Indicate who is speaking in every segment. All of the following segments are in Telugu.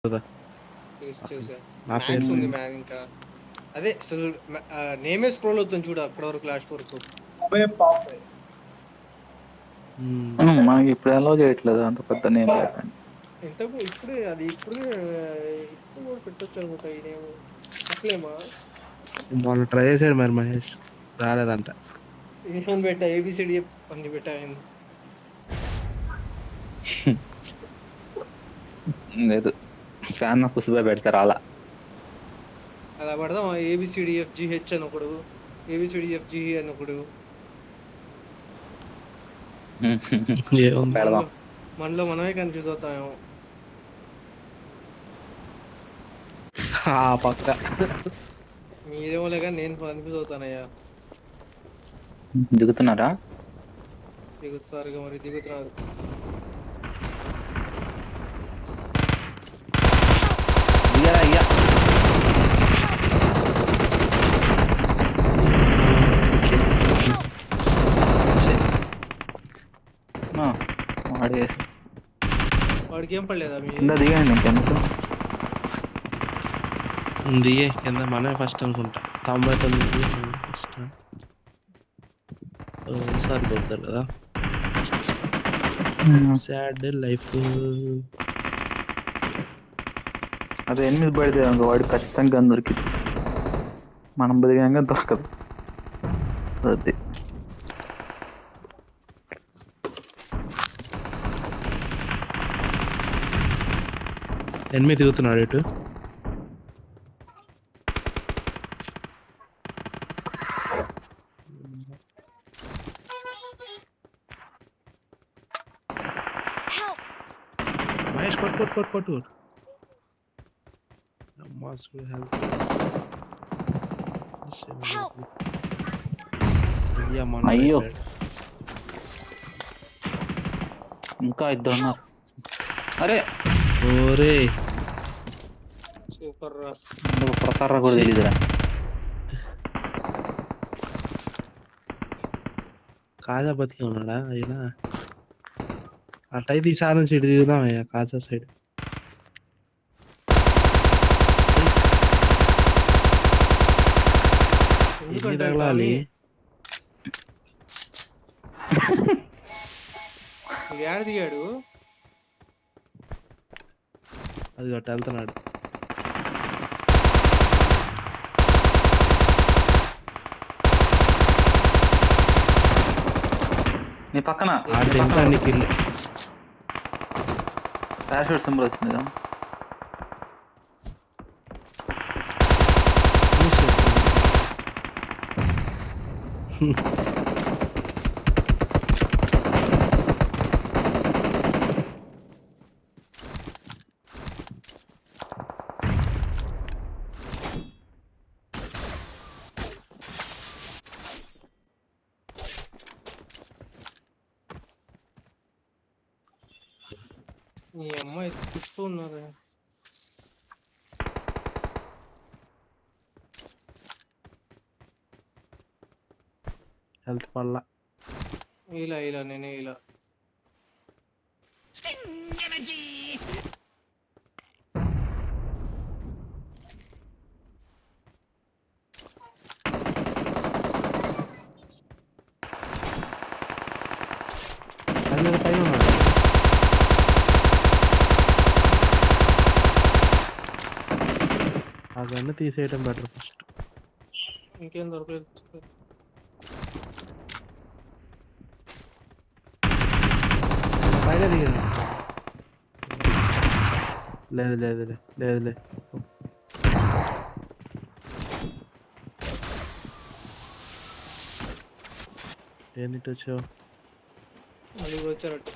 Speaker 1: కదా.
Speaker 2: చూసా.
Speaker 1: నా పేరు
Speaker 2: మ్యాక్స్ ఉంది ఇంకా అదే అసలు నేమే స్క్రోల్ అవుతుంది చూడు అక్కడ వరకు లాస్ట్ వరకు.
Speaker 3: మనకి ఇప్పుడు ఎలా చేయట్లేదు అంత పెద్ద నేమ్ లేదండి.
Speaker 2: ఇంతకు ఇప్పుడే అది ఇప్పుడు కూడా పెట్టొచ్చు అనుకుంటా ఈ నేమ్. చెప్పలేమా?
Speaker 1: మొన్న ట్రై చేసాడు మరి మహేష్, రాలేదంట.
Speaker 2: ఏమని పెట్టా? ఏబిసిడి అన్ని పెట్టా.
Speaker 3: లేదు, ఫ్యాన్ పుసుబా పెడతారు అలా.
Speaker 2: అలా పడదాం. ఏబిసిడిఎఫ్జిహెచ్ అని ఒకడు, ఏబిసిడిఎఫ్జిఈ అని ఒకడు.
Speaker 1: ఏముంది
Speaker 3: పెడదాం.
Speaker 2: మనలో మనమే కన్ఫ్యూజ్ అవుతామేమో.
Speaker 1: ఆ పక్క
Speaker 2: మీరేమోలే కానీ నేను కన్ఫ్యూజ్ అవుతానయ్యా.
Speaker 3: దిగుతున్నారా?
Speaker 2: దిగుతారుగా మరి, దిగుతున్నారు.
Speaker 3: దిగారా అయ్యా?
Speaker 2: వాడికి ఏం పడలేదా? మీ
Speaker 3: కింద దిగండి ఇంకెందుకు.
Speaker 1: దిగే కింద మనమే ఫస్ట్ అనుకుంటా. 99 ఫస్ట్ సారి పోతారు కదా. Sad life.
Speaker 3: అదే 8 పడితే వాడికి ఖచ్చితంగా దొరికింది, మనం బతికాక దొరకదు. అది
Speaker 1: ఎనిమిది దిగుతున్నాడు ఇటు. మహేష్ కొట్టు.
Speaker 3: అయ్యో, ఇంకా ఇద్దరు ఉన్నారు. అరే
Speaker 1: ఓరే
Speaker 2: సూపర్ రా.
Speaker 3: ప్రకారం కూడా తెలియదురా.
Speaker 1: కాజా బతికి ఉన్నాడా అయినా? అటైతే ఈసారి నుంచి ఇటు దిగుదాం అయ్యా, కాజా సైడ్. ఎన్ని తగలాలి?
Speaker 2: ఏడ దిగాడు?
Speaker 1: అది గట్ట వెళ్తున్నాడు.
Speaker 3: నీ పక్కన పారాషూట్ సింబల్ వచ్చింది కదా.
Speaker 2: ఈ అమ్మాయి తిప్పుతూ ఉన్నారు.
Speaker 1: హెల్త్ పల్లా
Speaker 2: ఇలా నేనే ఇలా
Speaker 1: పైన ఉన్నాడు. ఆ గన్ను తీసేయడం బెటర్ ఫస్ట్.
Speaker 2: ఇంకేం దొరకలేదు.
Speaker 1: పైన దిగదు. లేదు. ఏంటి వచ్చావు?
Speaker 2: అది వచ్చారట.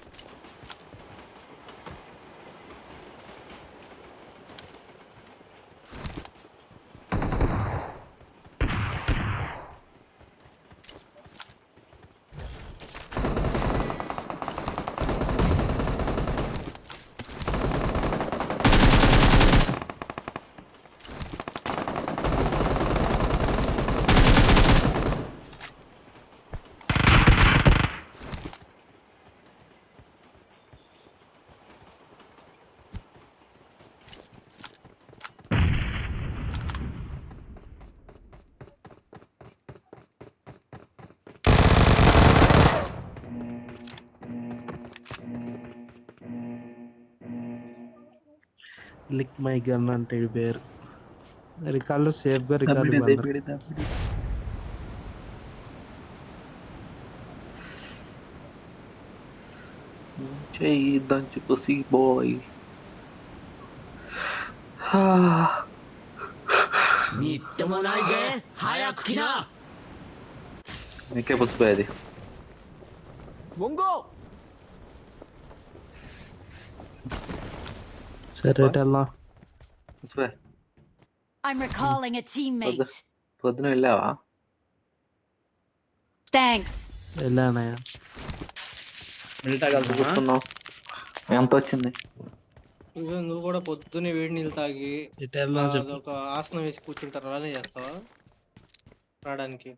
Speaker 1: లిక్ మై గన్ అంటే ఈ పేరు. రికార్డులో సేఫ్గా రికార్డు
Speaker 3: దబ్బిడి
Speaker 1: బందరు.
Speaker 3: దబ్బిడి దబ్బిడి. చెయ్యి దంచి పుసి బాయ్.
Speaker 4: みっともないぜ早く来な
Speaker 3: నీకే పుసిపోయేది.
Speaker 4: 文豪
Speaker 1: సరే ఎటు వెళ్దాం?
Speaker 3: పుసిపోయే.
Speaker 5: I'm recalling a teammate.
Speaker 3: పొద్దున వెళ్ళావా?
Speaker 5: Thanks.
Speaker 1: వెళ్ళానయ్యా.
Speaker 3: మిగతా కలిసి కూర్చున్నావు. ఎంత వచ్చింది?
Speaker 2: ఇవే నువ్వు కూడా పొద్దున్నే వేడి నీళ్ళు తాగి
Speaker 1: ఎటు వెళ్దాం చెప్పు.
Speaker 2: అదొక ఆసనం వేసి కూర్చుంటారు, అలానే చేస్తావా రావడానికి?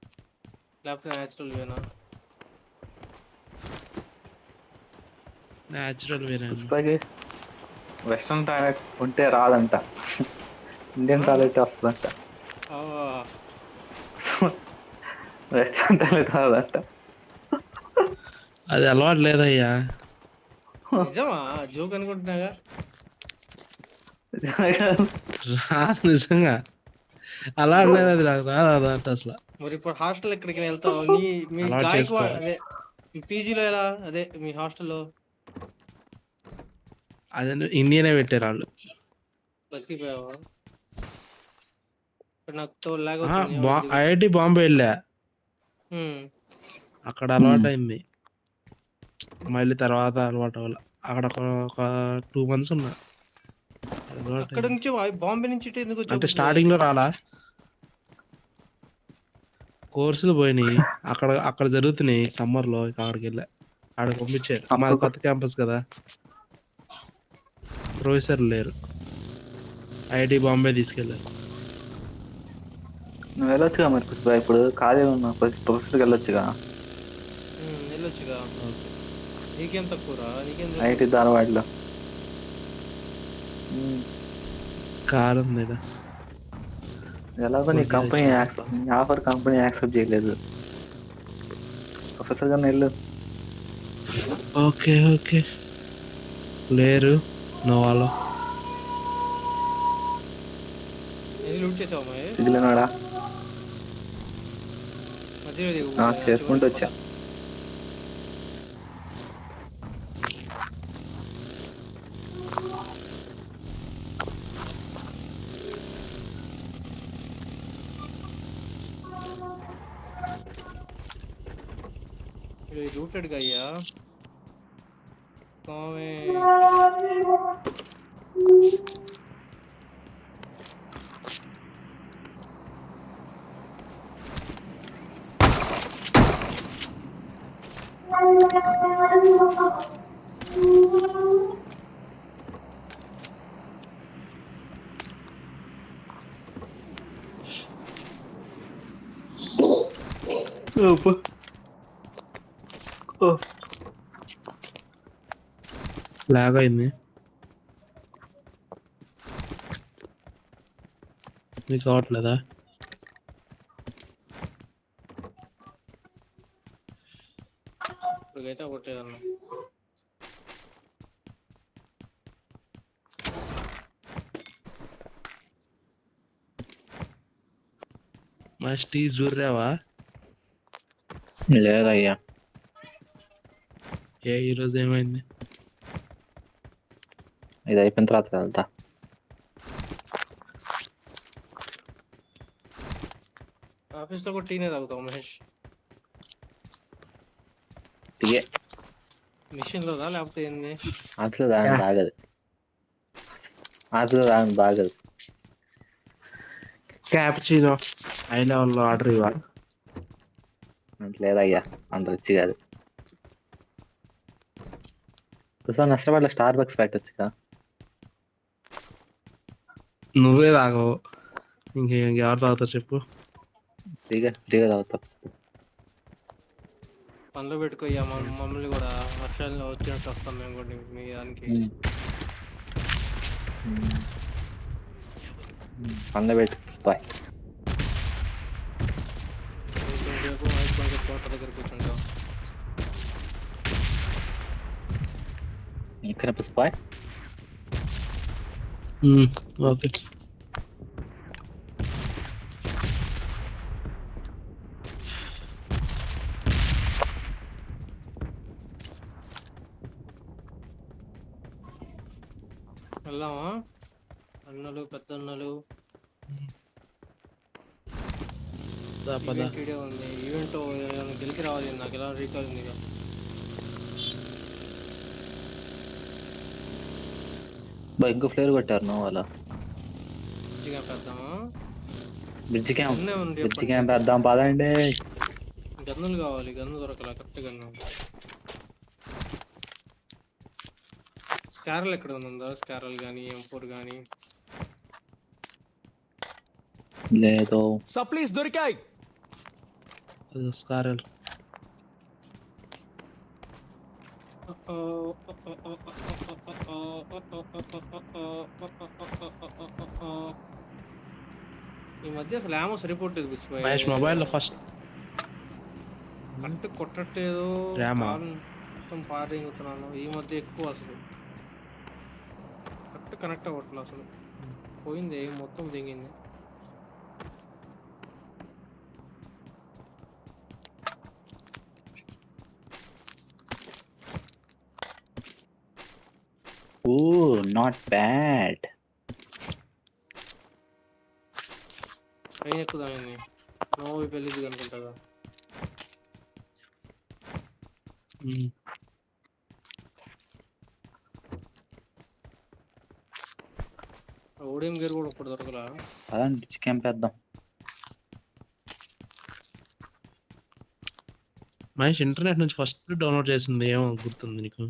Speaker 2: లేకపోతే న్యాచురల్ వేనా?
Speaker 1: న్యాచురల్ వేరే.
Speaker 3: పుష్పకి వెస్ట్రన్ టాయిలెట్ ఉంటే రాదంట, ఇండియన్ టాయిలెట్ వస్తుందంట. వెస్ట్రన్ టాయిలెట్ రాదంట.
Speaker 1: అది అలవాటు లేదయ్యా.
Speaker 2: నిజమా? జోక్ అనుకుంటున్నాగా.
Speaker 1: రాదు నిజంగా, అలవాటు లేదు. అది నాకు రాదు అదంటే అసలు.
Speaker 2: మరి ఇప్పుడు హాస్టల్ ఎక్కడికి వెళ్తావు? మీ
Speaker 1: అలవాటు
Speaker 2: గాయకువాడ్
Speaker 1: చేసుకోవాలి.
Speaker 2: అదే మీ పీజీలో ఎలా, అదే మీ హాస్టల్లో
Speaker 1: అదే ఇండియనే పెట్టారు వాళ్ళు.
Speaker 2: బతికిపోయావా? ఇప్పుడు నాకు తోలాగా వచ్చింది.
Speaker 1: ఐఐటి బాంబే వెళ్ళా, అక్కడ అలవాటు అయింది. మళ్ళీ తర్వాత అలవాటు అవ్వాలి. అక్కడ ఒక 2 months ఉన్నా. అలవాటు
Speaker 2: అక్కడ
Speaker 1: అయింది.
Speaker 2: నుంచి బాంబే నుంచి ఇటు ఎందుకు
Speaker 1: అంటే
Speaker 2: వచ్చావు?
Speaker 1: స్టార్టింగ్ లో రాలా, కోర్సులు పోయినాయి. అక్కడ జరుగుతున్నాయి సమ్మర్ లో. ఇక అక్కడికి వెళ్ళా, అక్కడికి పంపించారు. మాది కొత్త క్యాంపస్ కదా, ప్రొఫెసర్లు లేరు. ఐఐటి బాంబే తీసుకెళ్ళారు.
Speaker 3: నువ్వు వెళ్ళొచ్చుగా మరి పుష్ప, ఇప్పుడు ఖాళీ ఉన్నా ప్రొఫెసర్కి వెళ్ళొచ్చుగా.
Speaker 2: వెళ్ళొచ్చుగా. నీకేం తక్కువరా? నీకేం
Speaker 3: ఐఐటి ధారవాడలో.
Speaker 1: కారం మీద
Speaker 3: ఎలాగో నీ కంపెనీ ఆఫర్ కంపెనీ యాక్సెప్ట్ చేయలేదు. ప్రొఫెసర్ గారిని వెళ్ళు.
Speaker 1: ఓకే ఓకే, లేరు నోవాలో.
Speaker 2: లూట్ చేసావా మహేష్?
Speaker 3: సిగ్గులేనాడా?
Speaker 2: మధ్యలో దిగు.
Speaker 3: చేసుకుంటూ వచ్చా.
Speaker 2: రూటెడ్ గా అయ్యా.
Speaker 1: లాగ్ అయింది. మీకు అవట్లేదా?
Speaker 2: ఇప్పుడైతే కొట్టేదన్నా.
Speaker 1: Must tea జూర్రావా?
Speaker 3: లేదయ్యా.
Speaker 1: ఈరోజు ఏమైంది?
Speaker 3: ఇది అయిపోయిన తర్వాత వెళ్తా.
Speaker 2: ఆఫీస్ లో కూడా టీనే తాగుతావు మహేష్?
Speaker 3: టీయే.
Speaker 2: మిషన్ లోదా లేకపోతే ఏంది?
Speaker 3: ఆఫీస్లో దాని బాగదు. ఆఫీస్లో దాని బాగదు.
Speaker 1: క్యాపుచినో హై లెవెల్లో ఆర్డర్ ఇవ్వాలి.
Speaker 3: లేదయ్యా, అంత రిచ్ కాదు. నష్టపడలే, స్టార్ బక్స్ పెట్టచ్చుగా.
Speaker 1: నువ్వే తాగవు, ఇంకెవరు తాగుతారు చెప్పు?
Speaker 3: ఫ్రీగా తాగుతా.
Speaker 2: పనిలో పెట్టుకోయ్యా, మమ్మల్ని కూడా వర్షాల్లో వచ్చినట్టు వస్తాం మేము కూడా మీ దానికి.
Speaker 3: పనిలో పెట్టు. బాయ్.
Speaker 2: తోట దగ్గర కూర్చుంటాం.
Speaker 3: ఇక్కడ పుష్పాయ్
Speaker 1: ఓకే.
Speaker 2: వెళ్దామా అన్నలు పెద్దన్నలు?
Speaker 1: పద.
Speaker 2: ఈవెంట్ ఇడే ఉంది. ఈవెంట్ గెలికి రావాలి, నాకు ఎలా రీకాల్ ఉంది ఇక.
Speaker 3: ఇంకో ఫ్లేర్ కొట్టారు నువ్వు అలా.
Speaker 2: మంచిగా పెద్దామా?
Speaker 3: బ్రిడ్జ్ క్యాంప్
Speaker 2: గన్నే ఉంది
Speaker 3: బ్రిడ్జ్
Speaker 2: చెప్పండి.
Speaker 3: క్యాంప్ వేద్దాం పదండి.
Speaker 2: గన్నులు కావాలి, గన్ను దొరకలా. Correct gun. స్కారల్ ఎక్కడ ఉందా? స్కారల్ కానీ M4 కానీ?
Speaker 3: లేదు.
Speaker 4: సప్లీస్ దొరికాయి.
Speaker 1: స్కారల్. ఈ మధ్య అసలు ఏమో సరిపోతుంది మహేష్ మొబైల్లో ఫస్ట్
Speaker 2: కరెక్ట్ కొట్టట్లేదు.
Speaker 1: ర్యామా?
Speaker 2: మొత్తం పారింగుతున్నాను ఈ మధ్య ఎక్కువ. అసలు కరెక్ట్ కనెక్ట్ అవ్వట్లేదు. అసలు పోయింది, మొత్తం దిగింది.
Speaker 3: Oh not bad.
Speaker 2: ట్రైన్ ఎక్కుదాన్ని నోవి పెళ్ళిది అనుకుంటాగా. ఓడిఎం గేర్ కూడా ఇప్పుడు దొరకలా.
Speaker 3: పదండి బ్రిడ్జ్ క్యాంప్ వేద్దాం.
Speaker 1: మహేష్ ఇంటర్నెట్ నుంచి ఫస్ట్ డౌన్లోడ్ చేసింది ఏమో గుర్తుంది నీకు?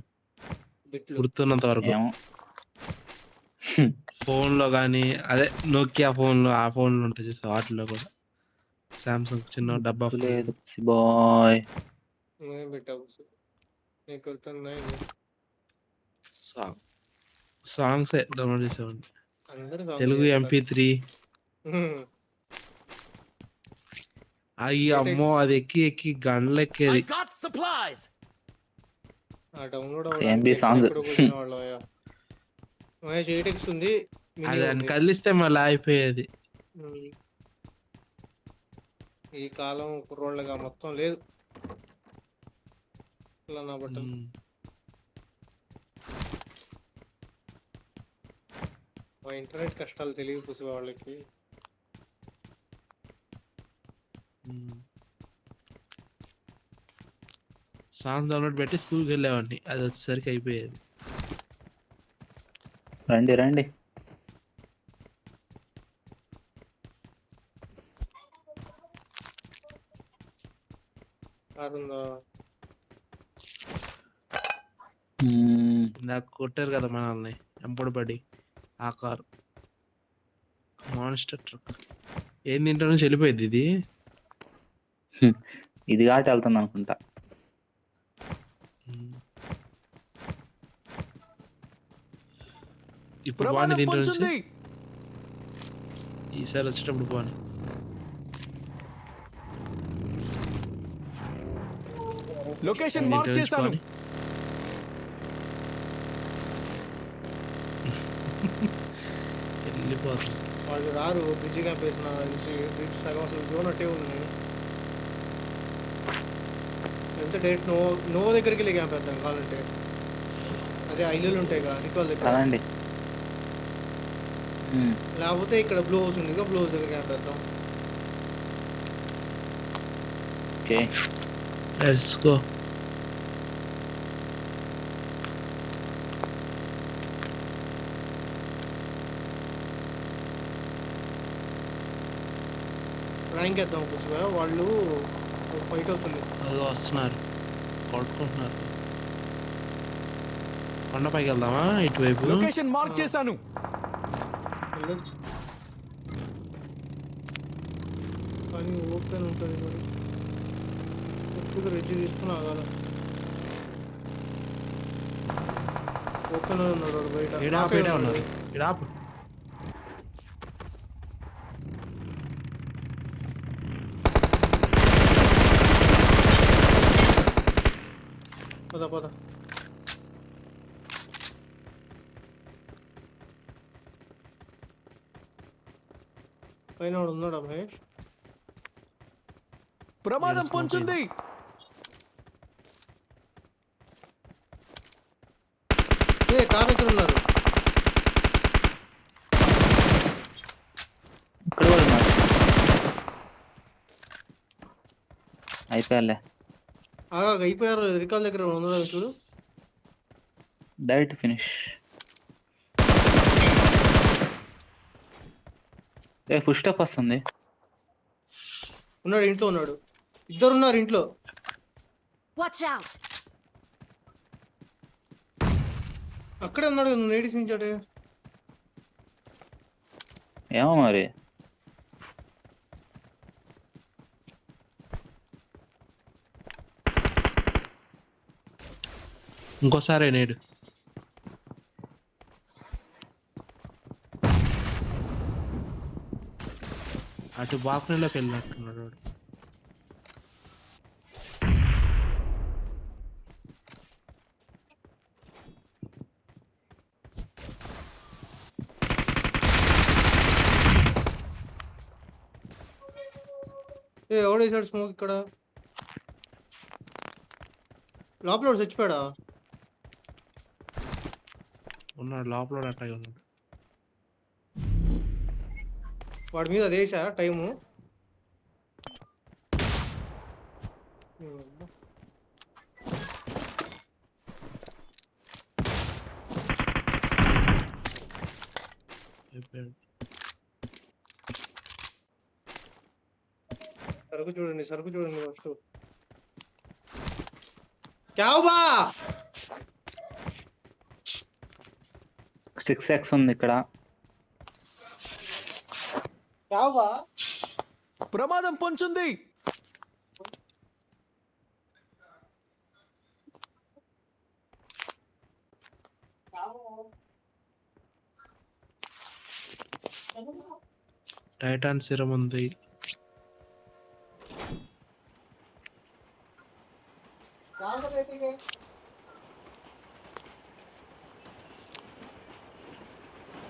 Speaker 2: బిట్లు
Speaker 1: గుర్తున్నంత వరకు
Speaker 3: ఏమో.
Speaker 1: ఫోన్లో కానీ, అదే నోకియా ఫోన్లో, ఆ ఫోన్లో ఉంటాయి చూసా, వాటిలో కూడా. సామ్సంగ్ చిన్న డబ్బా ఫోన్.
Speaker 3: లేదు బాయ్.
Speaker 2: నువ్వేం పెట్టావు? నీకు గుర్తున్నాయి
Speaker 1: సాంగ్సే డౌన్లోడ్ చేసేవాడిని.
Speaker 2: అందరూ
Speaker 1: తెలుగు MP3. అయ్యి అమ్మో, అది ఎక్కి ఎక్కి గంటలు
Speaker 4: I
Speaker 1: ఎక్కేది.
Speaker 4: got supplies.
Speaker 2: Download
Speaker 3: MB song.
Speaker 2: Mahesh 8x ఉంది.
Speaker 1: అది దాన్ని కదిలిస్తే మళ్ళీ అయిపోయేది.
Speaker 2: ఈ కాలం కుర్రోళ్ళగా మొత్తం లేదు ఇలా నా బట్టలు. మా ఇంటర్నెట్ కష్టాలు తెలియదు పుసి వాళ్ళకి.
Speaker 1: సాంగ్స్ డౌన్లోడ్ పెట్టి స్కూల్కి వెళ్ళేవాడిని, అది వచ్చేసరికి అయిపోయేది.
Speaker 3: రండి రండి.
Speaker 2: కారుందా?
Speaker 1: నాకు కొట్టారు కదా మనల్ని ఎంపడి పడి, ఆ కారు మాన్స్టర్ ట్రక్. ఏంది ఇంటర్ నుంచి వెళ్ళిపోయింది ఇది?
Speaker 3: ఇది కాబట్టి వెళ్తుంది అనుకుంటా.
Speaker 1: ఇప్పుడు బాగుంది దీంట్లో నుంచి. ఈసారి వచ్చేటప్పుడు బాగుంది.
Speaker 4: లొకేషన్ మార్క్ చేశాను.
Speaker 1: వెళ్ళిపోతుంది.
Speaker 2: వాళ్ళు రారు. బ్రిడ్జి క్యాంప్ వేసిన బ్రిడ్జ్ సగం అసలు జోనట్టే ఉంది. ఎంత డైరెక్ట్ నో దగ్గరికి వెళ్ళి క్యాంప్ వేద్దాం కావాలంటే. అదే ఐలు ఉంటాయి కదా రికాల్ దగ్గర. లేకపోతే ఇక్కడ బ్లూ హౌస్ ఉంది, బ్లూ హౌస్ దగ్గర క్యాంప్ వేద్దాం.
Speaker 1: Let's go.
Speaker 2: ర్యాంక్ వేద్దాం పుష్ప. వాళ్ళు ఫైట్ అవుతుంది.
Speaker 1: అది వస్తున్నారు, కొట్టుకుంటున్నారు. కొండపైకి వెళ్దామా ఇటువైపు?
Speaker 4: లొకేషన్ మార్క్ చేశాను.
Speaker 2: వెళ్ళొచ్చు కానీ ఓపెన్ ఉంటుంది మరి. ఎక్కువ రెడ్డి తీసుకుని ఆగాల. ఓపెన్ ఉన్నాడు వాడు బయట.
Speaker 1: ఇడా ఉన్నారు. ఇడాపు
Speaker 2: పద పద. పైన వాడు ఉన్నాడా మహేష్?
Speaker 6: ప్రమాదం పొంచుంది.
Speaker 2: కార్ దగ్గర ఉన్నారు.
Speaker 3: ఇక్కడ కూడా ఉన్నారు. అయిపోయాలే.
Speaker 2: అయిపోయారు. రికాల్ దగ్గర ఉన్నాడు చూడు.
Speaker 3: Direct finish. ఫుల్ స్టెప్ వస్తుంది.
Speaker 2: ఉన్నాడు, ఇంట్లో ఉన్నాడు. ఇద్దరు ఉన్నారు ఇంట్లో.
Speaker 5: Watch out!
Speaker 2: అక్కడే ఉన్నాడు కదా, నువ్వు నేడిసించాడే.
Speaker 3: ఏమో మరి.
Speaker 1: ఇంకోసారి నేడు అటు బాల్కనీలోకి వెళ్ళినట్టున్నాడు వాడు.
Speaker 2: ఎవడేసాడు స్మోక్ ఇక్కడ? లోపల వాడు చచ్చిపోయాడా?
Speaker 1: ఉన్నాడు లోపల అట్లాగే ఉన్నాడు.
Speaker 2: వాడి మీద అదేసా టైము.
Speaker 1: అయిపోయాడు.
Speaker 2: సరుకు చూడండి ఫస్ట్. క్యాబా
Speaker 3: 6x ఉంది ఇక్కడ.
Speaker 2: క్యాబా
Speaker 6: ప్రమాదం పొంచుంది.
Speaker 1: టైటాన్ సిరం ఉంది.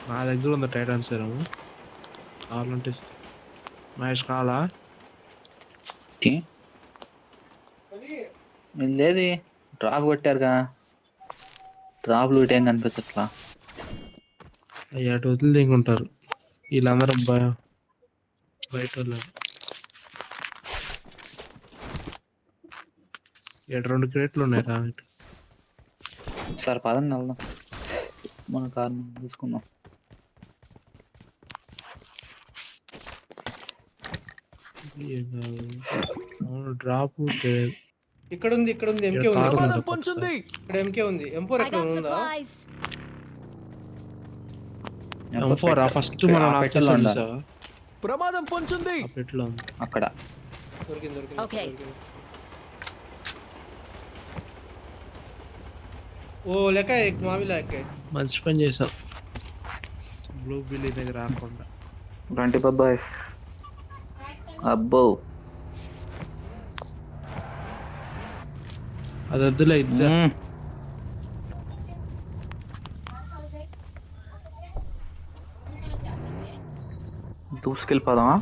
Speaker 1: నా దగ్గర ఉంది టైటాన్ సిరం. కావాలంటే ఇస్తా. మహేష్ కావాలా?
Speaker 3: లేదు, డ్రాప్ కొట్టారుగా. డ్రాప్ లూట్ ఏం కనిపించట్లా.
Speaker 1: అయ్యి అటు వదిలి దిగుంటారు వీళ్ళందరూ. బయట వాళ్ళు. ఇక్కడ 2 క్రేట్లు ఉన్నాయి రా.
Speaker 3: సరే పదండి వెళ్దాం. మన కార్ తీసుకుందాం.
Speaker 1: డ్రాప్
Speaker 2: ఇక్కడ ఉంది ఎంకే ఉంది.
Speaker 6: ప్రమాదం పొంచుంది.
Speaker 2: ఇక్కడ ఎంకే ఉంది. M4
Speaker 5: I
Speaker 2: ఎక్కడ
Speaker 5: got
Speaker 2: ఉందా?
Speaker 5: supplies.
Speaker 1: M4 ఫస్ట్ మనం
Speaker 3: ఆ పెట్టెలో ఉందా?
Speaker 1: చూసావా?
Speaker 6: ప్రమాదం పొంచుంది.
Speaker 1: ఆ పెట్లో ఉంది.
Speaker 3: అక్కడ
Speaker 2: దొరికింది.
Speaker 5: Okay.
Speaker 2: ఓ లెక్క మావిలా ఎక్కే.
Speaker 1: మంచి పని చేసాం బ్లూ బిల్లీ దగ్గర రాకుండా.
Speaker 3: 20 బాబాయ్స్. అబ్బో
Speaker 1: అది వద్దులే ఇద్దరు.
Speaker 3: దూసుకెళ్ళిపోదామా?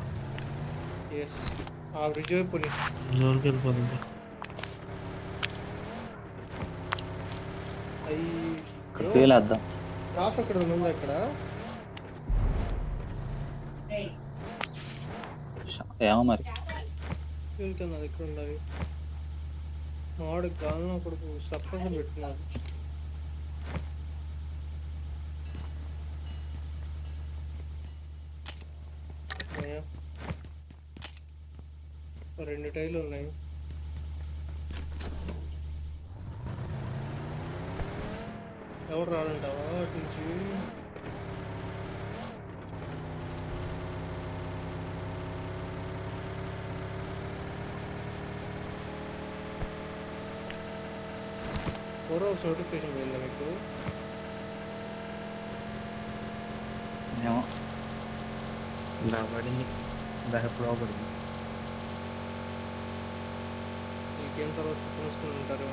Speaker 2: ఎస్ ఆ బ్రిడ్జ్ వైపుని.
Speaker 1: జోలికి వెళ్ళిపోతుంది.
Speaker 3: తేలేద్దాం.
Speaker 2: డ్రాప్ ఎక్కడ ఉంది? అక్కడ
Speaker 3: ఏమో మరి.
Speaker 2: వెళ్తున్నా ఎక్కడ ఉండాలి. మావాడు గాను కొడుకు సప్రెషన్ పెట్టుకున్నాడు. అయ్యా, 2 టైర్లు ఉన్నాయి. ఎవరు రాడంటావా అటు నుంచి? నోటిఫికేషన్ పోయిందా మీకు?
Speaker 3: ఏమో
Speaker 1: పడింది. ఎప్పుడో పడింది.
Speaker 2: ఇంకేం తర్వాత చూసుకుని ఉంటారు.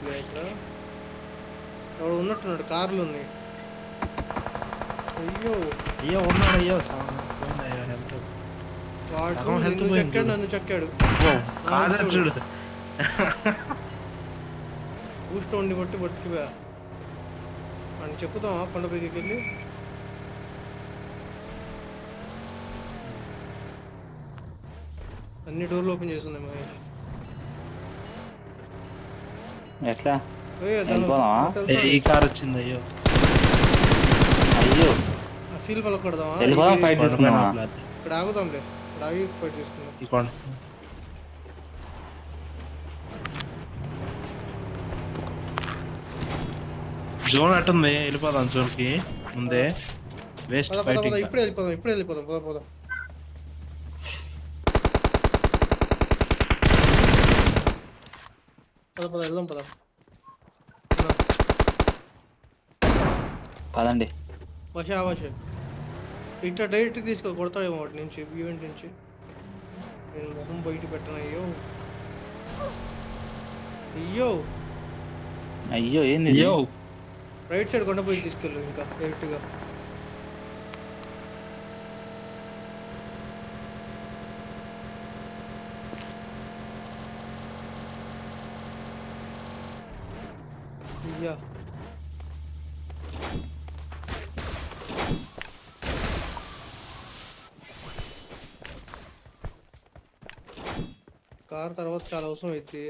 Speaker 2: లేదులే ఇక్కడ. ఎవడు ఉన్నట్టున్నాడు, కార్లు ఉన్నాయి. అయ్యో
Speaker 1: అయ్యో ఉన్నాడు అయ్యో పోయింది అయ్యో హెల్త్
Speaker 2: వాడు
Speaker 1: సగం health
Speaker 2: నిన్ను
Speaker 1: పోయింది
Speaker 2: చెక్కాడు,
Speaker 1: చూడు.
Speaker 2: నన్ను చెక్కాడు.
Speaker 1: కాదు చూడు
Speaker 2: బూస్ట్ వండి కొట్టి పట్టుకుపోయా. అని చెప్పుదామా కొండ పైకి వెళ్ళి? అన్ని డోర్లు ఓపెన్ చేస్తున్నాయి మహేష్.
Speaker 3: ఎట్లా
Speaker 2: ఓయ్, దాని
Speaker 3: వెళ్ళిపోదామా?
Speaker 1: ఈ కార్ వచ్చింది అయ్యో
Speaker 3: అయ్యో
Speaker 2: ఆ సీల్ పలకొడదామా?
Speaker 3: వెళ్ళిపోదాం, ఫైట్
Speaker 1: కొండ పైన
Speaker 3: తీసుకుందామా?
Speaker 1: ఆపలేదు.
Speaker 2: ఇక్కడ ఆగుదాంలే, ఇక్కడ ఆగి ఫైట్ చేసుకుందాం.
Speaker 1: ఈ కొండ జోన్ అట్టుంది, వెళ్ళిపోదాం జోన్కి ముందే. వేస్ట్
Speaker 2: పద పద
Speaker 1: ఫైటింగ్.
Speaker 2: పద, ఇప్పుడే వెళ్ళిపోదాం, ఇప్పుడే వెళ్ళిపోదాం. పద పద. పద పద వెళ్దాం పద.
Speaker 3: పదండి.
Speaker 2: వశ ఇట్లా డైరెక్ట్ తీసుకో, కొడతాడేమో వాటి నుంచి, ఈవెంట్ నుంచి. నేను మొహం బయట పెట్టను. అయ్యో అయ్యో,
Speaker 3: అయ్యో ఏంది ఇది?
Speaker 1: అయ్యో
Speaker 2: రైట్ సైడ్ కొండ పోయి తీసుకెళ్ళు ఇంకా డైరెక్ట్గా. అయ్యా కార్ తర్వాత చాలా అవసరం అయితే.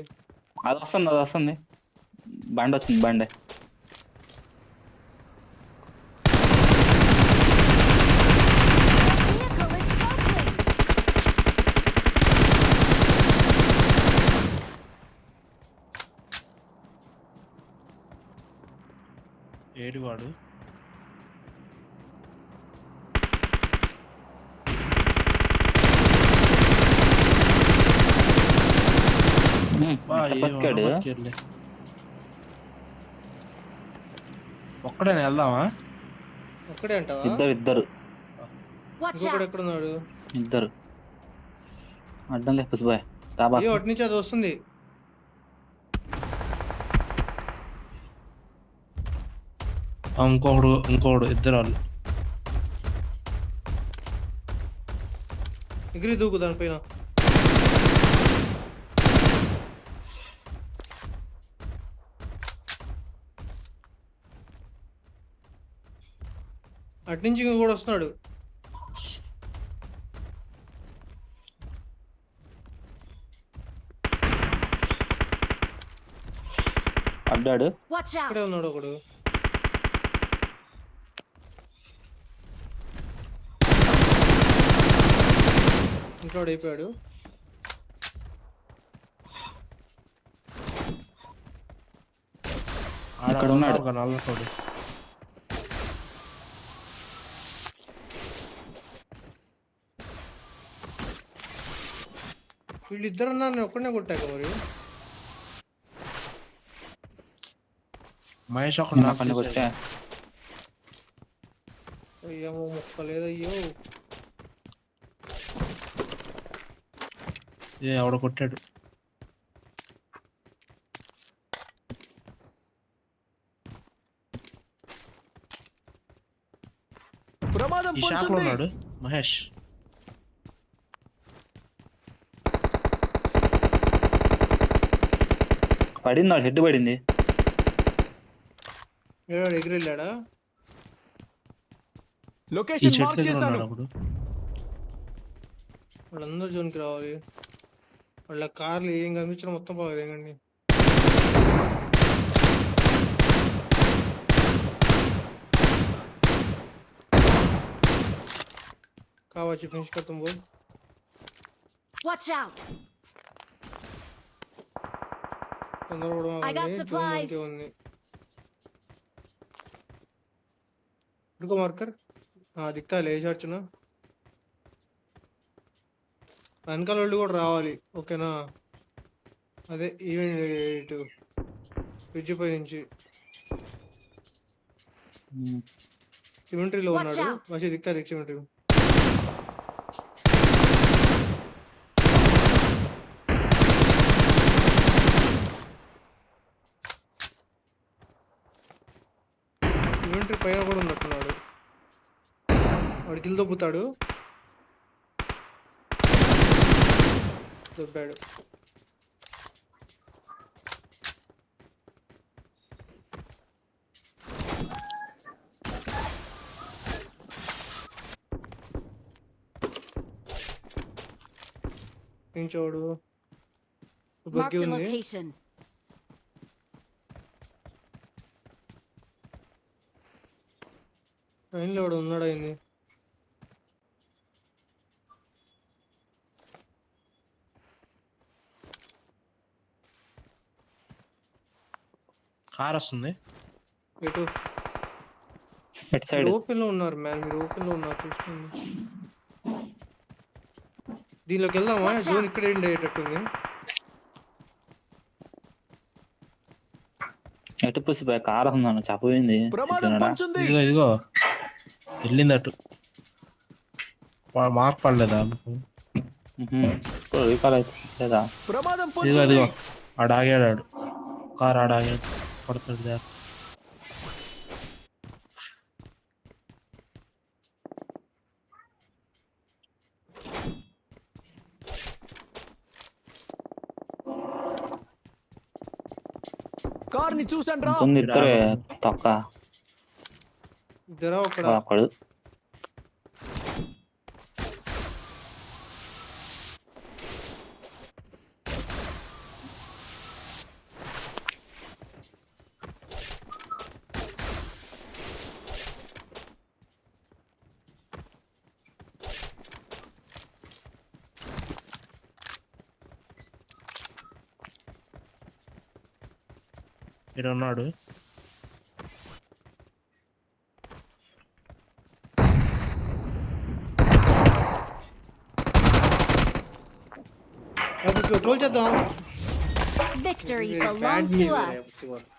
Speaker 3: అది వస్తుంది బండి వచ్చింది, బండి.
Speaker 5: Vehicle is smoking.
Speaker 1: ఏడివాడు
Speaker 3: బతికాడు.
Speaker 1: ఒక్కడే వెళ్దామా?
Speaker 2: ఒక్కడే అంటావా?
Speaker 3: ఇద్దరు
Speaker 5: Watch
Speaker 2: ఇంకొకడు
Speaker 5: out.
Speaker 2: ఎక్కడున్నాడు?
Speaker 3: ఇద్దరు అడ్డం లేదు పుష్బాయ్. రాబా
Speaker 2: అయ్యో అటు నుంచి అది వస్తుంది.
Speaker 1: ఇంకోడు ఇద్దరు వాళ్ళు.
Speaker 2: ఎగిరి దూకు దానిపైన. అటు నుంచి ఇంకో కూడా వస్తున్నాడు.
Speaker 3: అడ్డాడు.
Speaker 5: Watch out.
Speaker 2: ఇక్కడే ఉన్నాడు ఒకడు. ఇంకోడు అయిపోయాడు.
Speaker 3: ఇక్కడ ఉన్నాడు.
Speaker 1: ఒక నల్లకోడు.
Speaker 2: వీళ్ళిద్దరు నేను ఒక్కడనే కొట్టాక మరి.
Speaker 1: మహేష్ ఒకడు నాకు
Speaker 3: పని కొట్టా.
Speaker 2: అయ్యో మొక్క లేదయ్యో.
Speaker 1: ఎవడ కొట్టాడు.
Speaker 6: ప్రమాదం
Speaker 1: ఈ షాప్ లో
Speaker 6: పొంచుంది.
Speaker 1: ఉన్నాడు మహేష్.
Speaker 3: పడింది, హెడ్ పడింది.
Speaker 2: ఏడాడు ఎగిరి వెళ్ళాడా?
Speaker 1: ఈ
Speaker 6: లొకేషన్
Speaker 1: చెట్టు
Speaker 6: మార్క్
Speaker 1: దగ్గర
Speaker 6: చేశాను.
Speaker 1: ఉన్నాడు ఒకడు.
Speaker 2: వాళ్ళందరూ జోన్కి రావాలి. వాళ్ళ కార్లు ఏం కనిపించినా మొత్తం పోలేదు ఏంగండి. కావచ్చు ఫినిష్ కడతాం పోయి.
Speaker 5: Watch out.
Speaker 2: తొందరపడడం
Speaker 5: I got
Speaker 2: ఆగండి, జోన్
Speaker 5: supplies.
Speaker 2: మనకే ఉంది. ఇడుకో మార్కర్. దిక్తా లేచార్చునా. వెనకాల వాళ్ళు కూడా రావాలి, ఓకేనా? అదే ఈవెంట్ ఇటు బ్రిడ్జ్ పై నుంచి సిమెంటరీలో
Speaker 5: Watch
Speaker 2: ఉన్నాడు.
Speaker 5: out.
Speaker 2: మంచి దిక్తా సిమెంటరీ. పైన కూడా ఉన్నట్టున్నాడు. వాడు కిల్ దొబ్బుతాడు. దొబ్బాడు. ఏం చూడు బగ్గి
Speaker 5: Marked a
Speaker 2: ఉంది.
Speaker 5: location.
Speaker 2: ట్రైన్లో వాడు ఉన్నాడు అయింది.
Speaker 1: కార్ వస్తుంది.
Speaker 2: ఎటు
Speaker 3: ఇటు సైడ్
Speaker 2: ఓపెన్ లో ఉన్నారు మ్యాన్, మీరు ఓపెన్ లో ఉన్నారు చూసుకోండి. దీనిలోకి వెళ్దామా?
Speaker 5: Watch
Speaker 2: zone
Speaker 5: out.
Speaker 2: ఇక్కడ ఎండ్ అయ్యేటట్టుంది.
Speaker 3: ఎటు పుసిపోయి కార్ ఉందన్న చెప్పబోయింది.
Speaker 6: ప్రమాదం పొంచుంది.
Speaker 1: ఇదిగో ఇదిగో వెళ్ళింది అటు. మార్క్ పడలేదా మీకు?
Speaker 3: రీకాల్ అయితే లేదా?
Speaker 6: ప్రమాదం
Speaker 1: ఇదిగో
Speaker 6: పొంచుంది.
Speaker 1: ఇదిగో ఆడు ఆగాడు. కార్ ఆడాగాడు. పడుతుంది జాగ్రత్త.
Speaker 6: కార్ ని చూసాను రా.
Speaker 3: ఉంటుంది ఇద్దరే తొక్క
Speaker 2: ఇద్దరా అక్కడ
Speaker 3: అక్కడు.
Speaker 1: ఇక్కడ ఉన్నాడు.
Speaker 2: ట్రోల్ చేద్దాం.
Speaker 5: Victory
Speaker 2: Bad
Speaker 5: belongs
Speaker 2: me,
Speaker 5: to
Speaker 2: man.
Speaker 5: us.